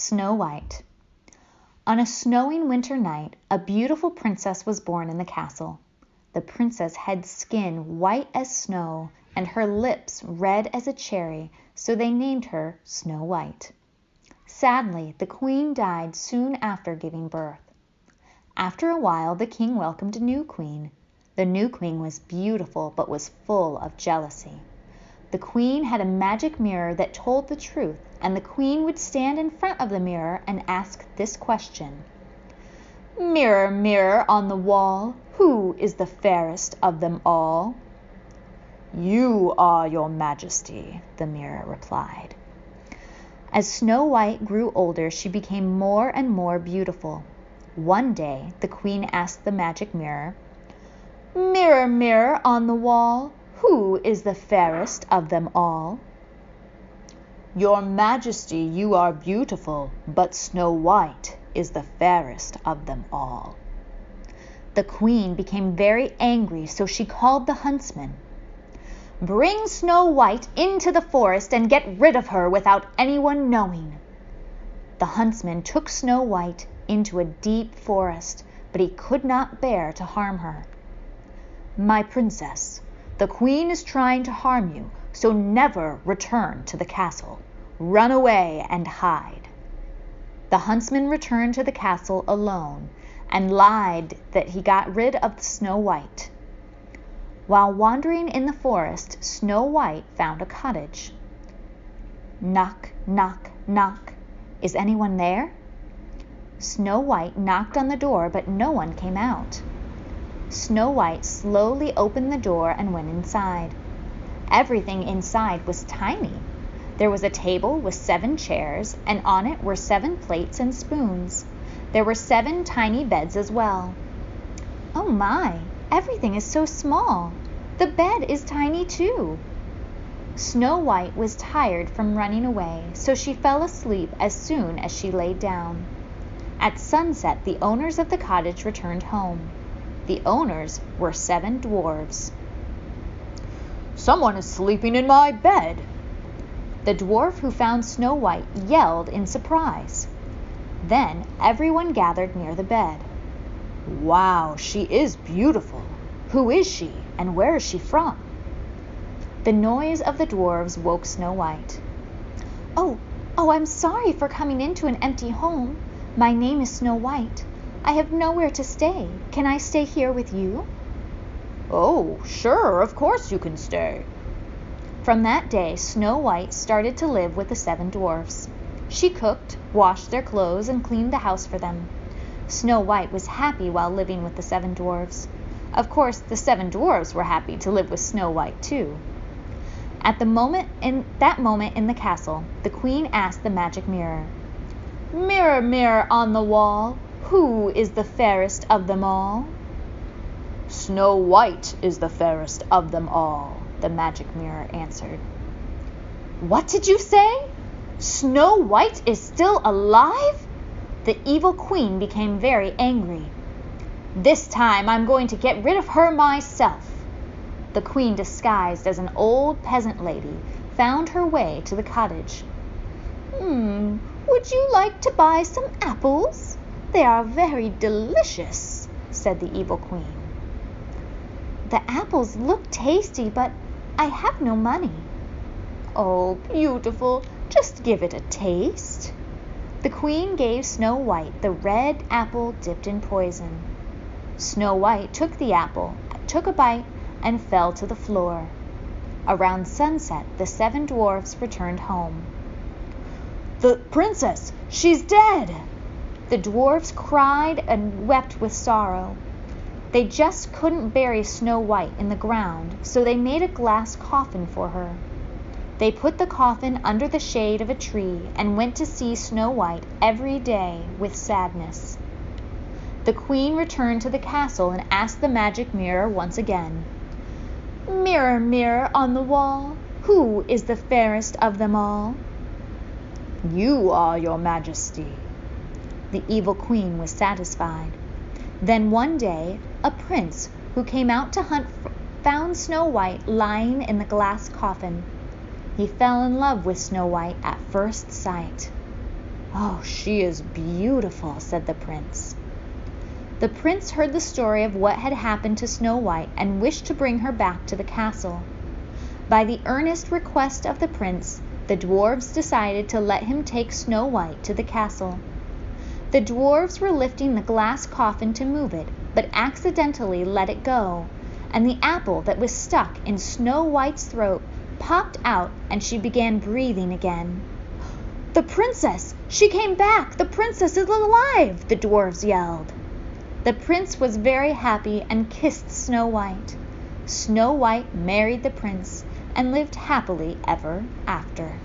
Snow White. On a snowing winter night, a beautiful princess was born in the castle. The princess had skin white as snow and her lips red as a cherry, so they named her Snow White. Sadly, the queen died soon after giving birth. After a while, the king welcomed a new queen. The new queen was beautiful but was full of jealousy. The queen had a magic mirror that told the truth, and the queen would stand in front of the mirror and ask this question: "Mirror, mirror on the wall, who is the fairest of them all?" "You are, your majesty," the mirror replied. As Snow White grew older, she became more and more beautiful. One day, the queen asked the magic mirror, "Mirror, mirror on the wall, who is the fairest of them all?" "Your majesty, you are beautiful, but Snow White is the fairest of them all." The queen became very angry, so she called the huntsman. "Bring Snow White into the forest and get rid of her without anyone knowing." The huntsman took Snow White into a deep forest, but he could not bear to harm her. "My princess, the queen is trying to harm you, so never return to the castle. Run away and hide." The huntsman returned to the castle alone and lied that he got rid of Snow White. While wandering in the forest, Snow White found a cottage. Knock, knock, knock. "Is anyone there?" Snow White knocked on the door, but no one came out. Snow White slowly opened the door and went inside. Everything inside was tiny. There was a table with 7 chairs, and on it were 7 plates and spoons. There were 7 tiny beds as well. "Oh my, everything is so small. The bed is tiny too." Snow White was tired from running away, so she fell asleep as soon as she laid down. At sunset, the owners of the cottage returned home. The owners were 7 dwarves. "Someone is sleeping in my bed." The dwarf who found Snow White yelled in surprise. Then everyone gathered near the bed. "Wow, she is beautiful. Who is she, and where is she from?" The noise of the dwarves woke Snow White. Oh, I'm sorry for coming into an empty home. My name is Snow White. I have nowhere to stay. Can I stay here with you?" "Oh, sure, of course you can stay." From that day, Snow White started to live with the 7 dwarfs. She cooked, washed their clothes, and cleaned the house for them. Snow White was happy while living with the 7 dwarfs. Of course, the 7 dwarfs were happy to live with Snow White too. At that moment in the castle, the queen asked the magic mirror, "Mirror, mirror on the wall, who is the fairest of them all?" "Snow White is the fairest of them all," the magic mirror answered. "What did you say? Snow White is still alive?" The evil queen became very angry. "This time I'm going to get rid of her myself." The queen, disguised as an old peasant lady, found her way to the cottage. "Would you like to buy some apples? They are very delicious," said the evil queen. "The apples look tasty, but I have no money." "Oh, beautiful, just give it a taste." The queen gave Snow White the red apple dipped in poison. Snow White took the apple, took a bite, and fell to the floor. Around sunset, the 7 dwarfs returned home. "The princess, she's dead!" The dwarfs cried and wept with sorrow. They just couldn't bury Snow White in the ground, so they made a glass coffin for her. They put the coffin under the shade of a tree and went to see Snow White every day with sadness. The queen returned to the castle and asked the magic mirror once again, "Mirror, mirror on the wall, who is the fairest of them all?" "You are, your majesty." The evil queen was satisfied. Then one day, a prince who came out to hunt found Snow White lying in the glass coffin. He fell in love with Snow White at first sight. "Oh, she is beautiful," said the prince. The prince heard the story of what had happened to Snow White and wished to bring her back to the castle. By the earnest request of the prince, the dwarves decided to let him take Snow White to the castle. The dwarves were lifting the glass coffin to move it, but accidentally let it go, and the apple that was stuck in Snow White's throat popped out and she began breathing again. "The princess! She came back! The princess is alive!" the dwarves yelled. The prince was very happy and kissed Snow White. Snow White married the prince and lived happily ever after.